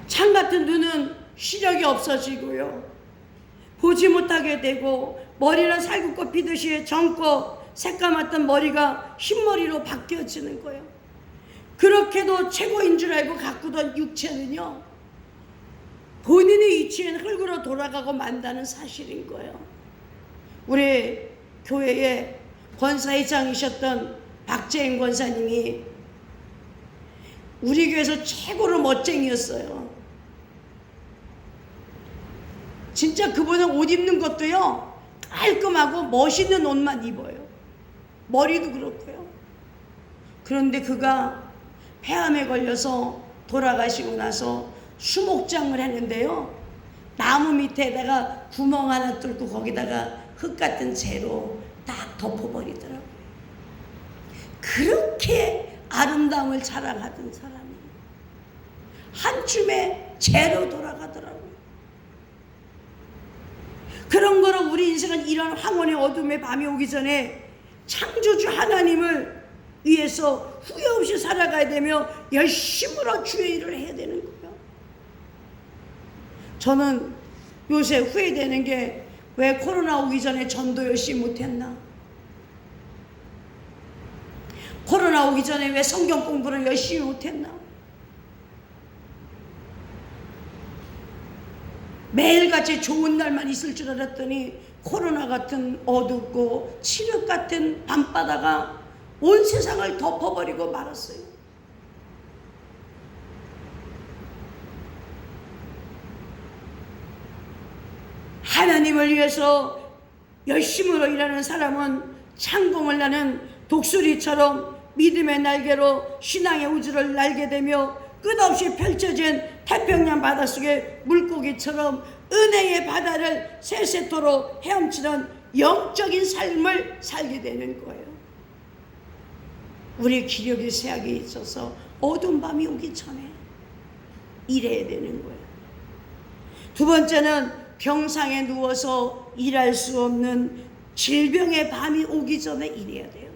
창 같은 눈은 시력이 없어지고요. 보지 못하게 되고 머리는 살구꽃 피듯이 젊고 새까맣던 머리가 흰머리로 바뀌어지는 거예요. 그렇게도 최고인 줄 알고 가꾸던 육체는요, 본인의 위치엔 흙으로 돌아가고 만다는 사실인 거예요. 우리 교회의 권사회장이셨던 박재인 권사님이 우리 교회에서 최고로 멋쟁이였어요. 진짜 그분은 옷 입는 것도요, 깔끔하고 멋있는 옷만 입어요. 머리도 그렇고요. 그런데 그가 폐암에 걸려서 돌아가시고 나서 수목장을 했는데요, 나무 밑에다가 구멍 하나 뚫고 거기다가 흙 같은 재로 딱 덮어버리더라고요. 그렇게 아름다움을 자랑하던 사람이 한줌에 재로 돌아가더라고요. 그런 거로 우리 인생은 이런 황혼의 어둠의 밤이 오기 전에 창조주 하나님을 위해서 후회 없이 살아가야 되며 열심으로 주의 일을 해야 되는 거예요. 저는 요새 후회되는 게 왜 코로나 오기 전에 전도 열심히 못했나? 코로나 오기 전에 왜 성경 공부를 열심히 못했나? 매일같이 좋은 날만 있을 줄 알았더니 코로나 같은 어둡고 칠흑 같은 밤바다가 온 세상을 덮어버리고 말았어요. 하나님을 위해서 열심으로 일하는 사람은 창공을 나는 독수리처럼 믿음의 날개로 신앙의 우주를 날게 되며 끝없이 펼쳐진 태평양 바닷속의 물고기처럼 은혜의 바다를 세세토록 헤엄치는 영적인 삶을 살게 되는 거예요. 우리 기력의 세약에 있어서 어두운 밤이 오기 전에 일해야 되는 거예요. 두 번째는 병상에 누워서 일할 수 없는 질병의 밤이 오기 전에 일해야 돼요.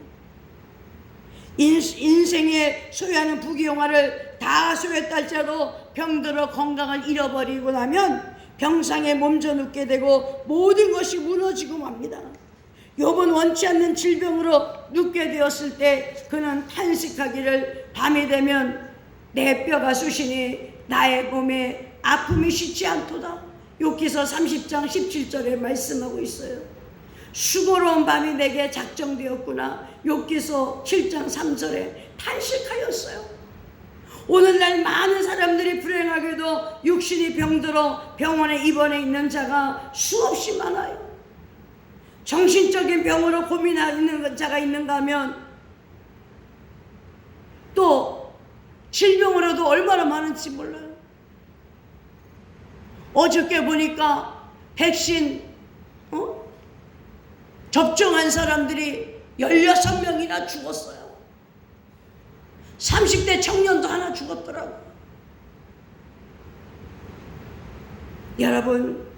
인생에 소유하는 부귀영화를 다 소유했다 할지라도 병들어 건강을 잃어버리고 나면 병상에 몸져 눕게 되고 모든 것이 무너지고 맙니다. 욥은 원치 않는 질병으로 눕게 되었을 때 그는 탄식하기를 밤이 되면 내 뼈가 쑤시니 나의 몸에 아픔이 쉬지 않도다. 욥기서 30장 17절에 말씀하고 있어요. 수고로운 밤이 내게 작정되었구나. 욥기서 7장 3절에 탄식하였어요. 오늘날 많은 사람들이 불행하게도 육신이 병들어 병원에 입원해 있는 자가 수없이 많아요. 정신적인 병으로 고민하는 자가 있는가 하면 또 질병으로도 얼마나 많은지 몰라요. 어저께 보니까 백신 접종한 사람들이 16명이나 죽었어요. 30대 청년도 하나 죽었더라고요. 여러분,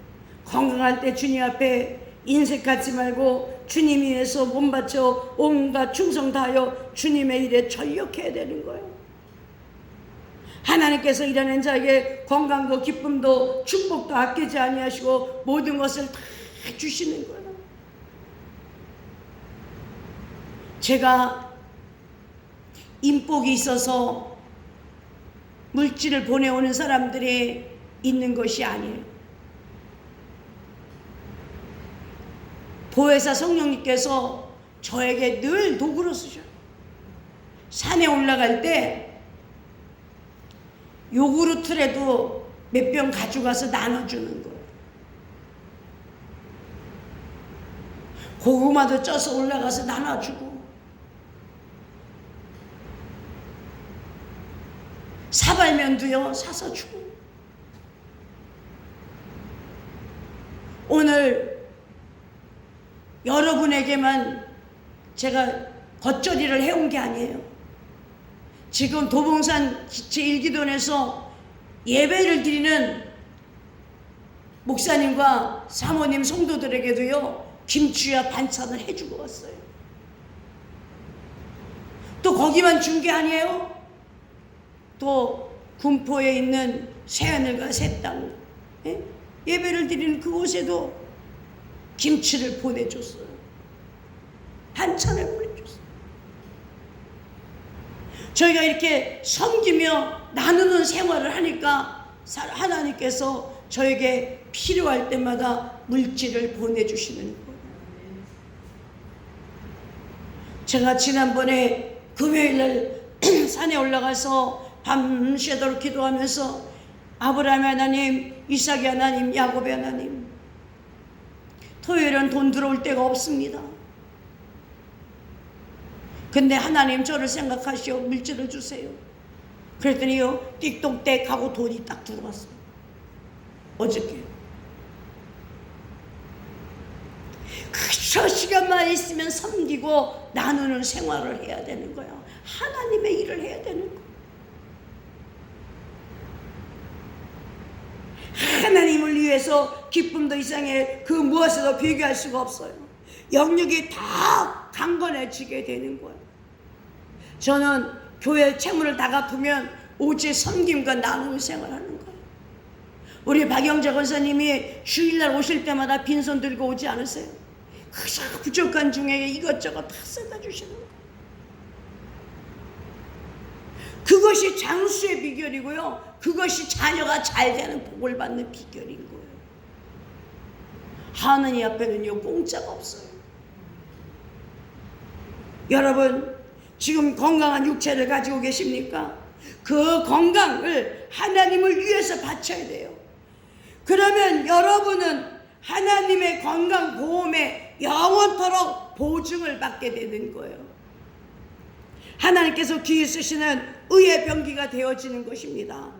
건강할 때 주님 앞에 인색하지 말고 주님 위해서 몸 바쳐 온갖 충성 다하여 주님의 일에 전력해야 되는 거예요. 하나님께서 일하는 자에게 건강도 기쁨도 축복도 아끼지 아니하시고 모든 것을 다 주시는 거예요. 제가 인복이 있어서 물질을 보내오는 사람들이 있는 것이 아니에요. 보혜사 성령님께서 저에게 늘 도구로 쓰셔요. 산에 올라갈 때 요구르트라도 몇 병 가져가서 나눠주는 거예요. 고구마도 쪄서 올라가서 나눠주고, 사발면도요 사서 주고. 오늘 여러분에게만 제가 겉절이를 해온 게 아니에요. 지금 도봉산 제1기도원에서 예배를 드리는 목사님과 사모님 성도들에게도요 김치와 반찬을 해주고 왔어요. 또 거기만 준 게 아니에요. 또 군포에 있는 새하늘과 새 땅, 예배를 드리는 그곳에도 김치를 보내줬어요. 반찬을 보내줬어요. 저희가 이렇게 섬기며 나누는 생활을 하니까 하나님께서 저에게 필요할 때마다 물질을 보내주시는 거예요. 제가 지난번에 금요일날 산에 올라가서 밤새도록 기도하면서 아브라함의 하나님, 이삭의 하나님, 야곱의 하나님, 토요일은 돈 들어올 데가 없습니다. 근데 하나님 저를 생각하시오, 물질을 주세요. 그랬더니요, 띡동댁 하고 돈이 딱 들어왔어요. 어저께. 그 시간만 있으면 섬기고 나누는 생활을 해야 되는 거예요. 하나님의 일을 해야 되는 거예요. 하나님을 위해서 기쁨도 이상해 그 무엇에도 비교할 수가 없어요. 영역이 다 강건해지게 되는 거예요. 저는 교회 채무를 다 갚으면 오직 섬김과 나누는 생활하는 거예요. 우리 박영재 권사님이 주일날 오실 때마다 빈손 들고 오지 않으세요? 그저 부족한 중에 이것저것 다 써다 주시는 거예요. 그것이 장수의 비결이고요, 그것이 자녀가 잘 되는 복을 받는 비결인 거예요. 하느님 앞에는요 공짜가 없어요. 여러분 지금 건강한 육체를 가지고 계십니까? 그 건강을 하나님을 위해서 바쳐야 돼요. 그러면 여러분은 하나님의 건강 보험에 영원토록 보증을 받게 되는 거예요. 하나님께서 귀히 쓰시는 의의 병기가 되어지는 것입니다.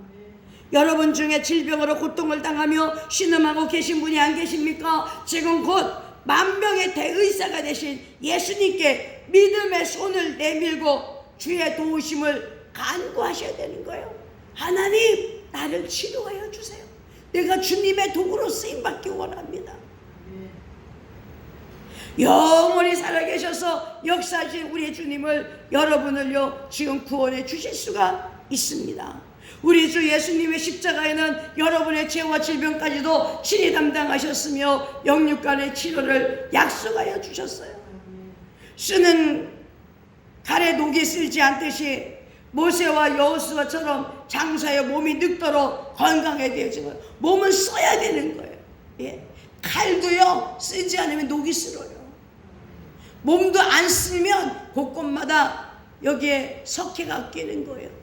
여러분 중에 질병으로 고통을 당하며 신음하고 계신 분이 안 계십니까? 지금 곧 만병의 대의사가 되신 예수님께 믿음의 손을 내밀고 주의 도우심을 간구하셔야 되는 거예요. 하나님, 나를 치료하여 주세요. 내가 주님의 도구로 쓰임받기 원합니다. 영원히 살아계셔서 역사하신 우리 주님을 여러분을요 지금 구원해 주실 수가 있습니다. 우리 주 예수님의 십자가에는 여러분의 죄와 질병까지도 친히 담당하셨으며 영육간의 치료를 약속하여 주셨어요. 쓰는 칼에 녹이 쓸지 않듯이 모세와 여호수아처럼 장사의 몸이 늙도록 건강해야 되지만 몸은 써야 되는 거예요. 예. 칼도요 쓰지 않으면 녹이 쓸어요. 몸도 안 쓰면 곳곳마다 여기에 석회가 끼는 거예요.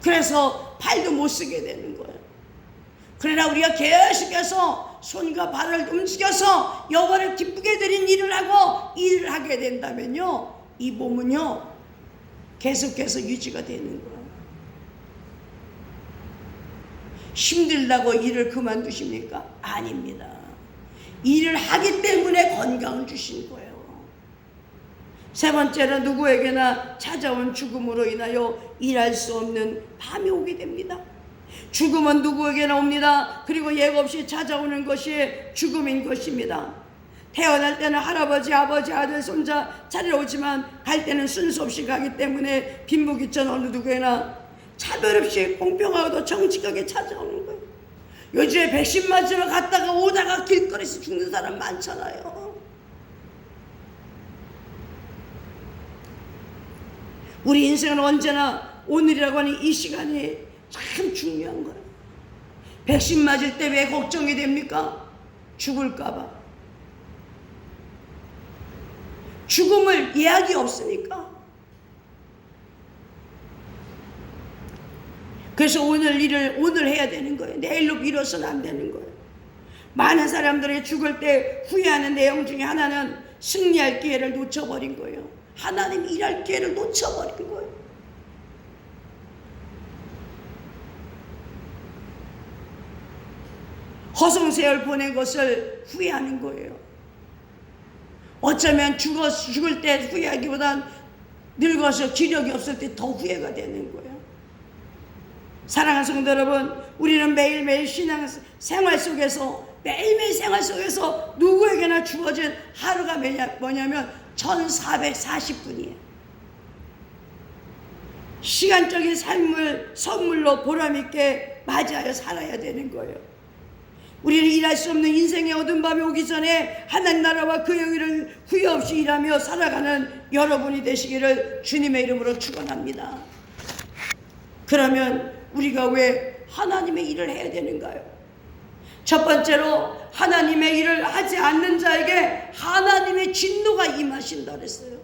그래서 팔도 못 쓰게 되는 거예요. 그러나 우리가 계속해서 손과 발을 움직여서 여호와를 기쁘게 드린 일을 하고 일을 하게 된다면요, 이 몸은요 계속해서 유지가 되는 거예요. 힘들다고 일을 그만두십니까? 아닙니다. 일을 하기 때문에 건강을 주신 거예요. 세 번째는 누구에게나 찾아온 죽음으로 인하여 일할 수 없는 밤이 오게 됩니다. 죽음은 누구에게나 옵니다. 그리고 예고 없이 찾아오는 것이 죽음인 것입니다. 태어날 때는 할아버지, 아버지, 아들, 손자 차리러 오지만 갈 때는 순서 없이 가기 때문에 빈부귀천 어느 누구에나 차별 없이 공평하고도 정직하게 찾아오는 거예요. 요즘에 백신 맞으러 갔다가 오다가 길거리에서 죽는 사람 많잖아요. 우리 인생은 언제나 오늘이라고 하는 이 시간이 참 중요한 거예요. 백신 맞을 때 왜 걱정이 됩니까? 죽을까 봐. 죽음을 예약이 없으니까. 그래서 오늘 일을 오늘 해야 되는 거예요. 내일로 미뤄서는 안 되는 거예요. 많은 사람들이 죽을 때 후회하는 내용 중에 하나는 승리할 기회를 놓쳐버린 거예요. 하나님 일할 기회를 놓쳐버린 거예요. 허송세월 보낸 것을 후회하는 거예요. 어쩌면 죽을 때 후회하기보단 늙어서 기력이 없을 때 더 후회가 되는 거예요. 사랑하는 성도 여러분, 우리는 매일매일 신앙 생활 속에서 매일매일 생활 속에서 누구에게나 주어진 하루가 뭐냐면 1440분이에요. 시간적인 삶을 선물로 보람있게 맞이하여 살아야 되는 거예요. 우리는 일할 수 없는 인생의 어두운 밤이 오기 전에 하나님 나라와 그 영예를 후회 없이 일하며 살아가는 여러분이 되시기를 주님의 이름으로 축원합니다. 그러면 우리가 왜 하나님의 일을 해야 되는가요? 첫 번째로 하나님의 일을 하지 않는 자에게 하나님의 진노가 임하신다 그랬어요.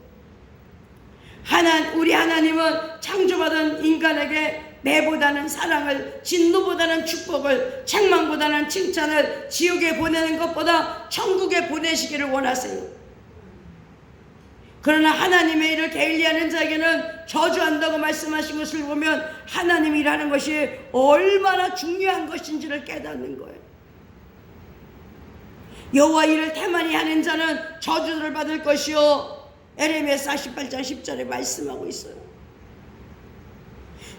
우리 하나님은 창조받은 인간에게 매보다는 사랑을, 진노보다는 축복을, 책망보다는 칭찬을, 지옥에 보내는 것보다 천국에 보내시기를 원하세요. 그러나 하나님의 일을 게을리하는 자에게는 저주한다고 말씀하신 것을 보면 하나님이 일하는 것이 얼마나 중요한 것인지를 깨닫는 거예요. 여호와 일을 태만히 하는 자는 저주를 받을 것이요, 에레미야 48장 10절에 말씀하고 있어요.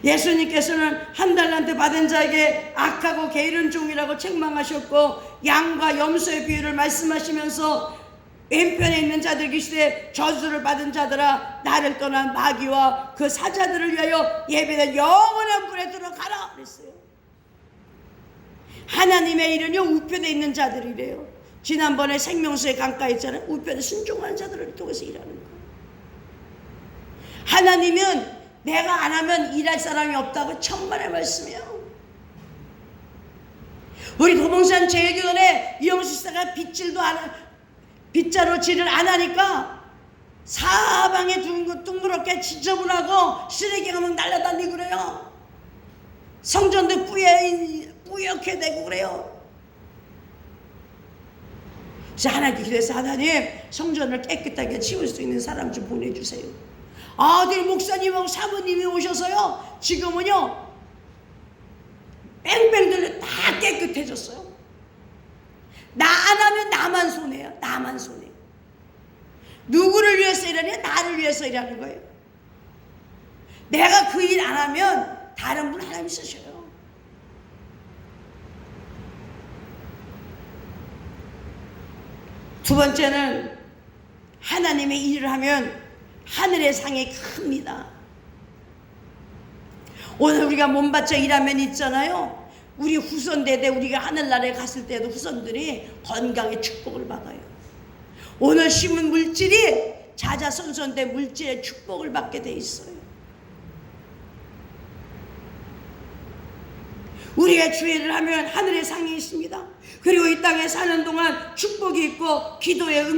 예수님께서는 한 달란트 받은 자에게 악하고 게으른 종이라고 책망하셨고, 양과 염소의 비유를 말씀하시면서 왼편에 있는 자들 계시되 저주를 받은 자들아, 나를 떠난 마귀와 그 사자들을 위하여 예배된 영원한 불에 들어가라 그랬어요. 하나님의 일은요, 우편에 있는 자들이래요. 지난번에 생명수의 강가 있잖아요. 우편에 순종하는 자들을 통해서 일하는 거예요. 하나님은 내가 안 하면 일할 사람이 없다고 천만의 말씀이에요. 우리 도봉산 제일교회 이영수사가 빗자루 질을 안 하니까 사방에 둥그렇게 지저분하고 쓰레기가 막 날아다니고 그래요. 성전도 뿌옇게 되고 그래요. 그래서 하나님께 기도해서, 하나님 성전을 깨끗하게 치울 수 있는 사람 좀 보내주세요. 아들 목사님하고 사모님이 오셔서요, 지금은요 뺑뺑 돌려 다 깨끗해졌어요. 나 안 하면 나만 손해요. 나만 손해. 누구를 위해서 일하냐? 나를 위해서 일하는 거예요. 내가 그 일 안 하면 다른 분 하나님 쓰셔요. 두 번째는 하나님의 일을 하면 하늘의 상이 큽니다. 오늘 우리가 몸바쳐 일하면 있잖아요, 우리 후손대대 우리가 하늘나라에 갔을 때도 후손들이 건강의 축복을 받아요. 오늘 심은 물질이 자자손손대 물질의 축복을 받게 돼 있어요. 우리가 주의를 하면 하늘의 상이 있습니다. 그리고 이 땅에 사는 동안 축복이 있고 기도의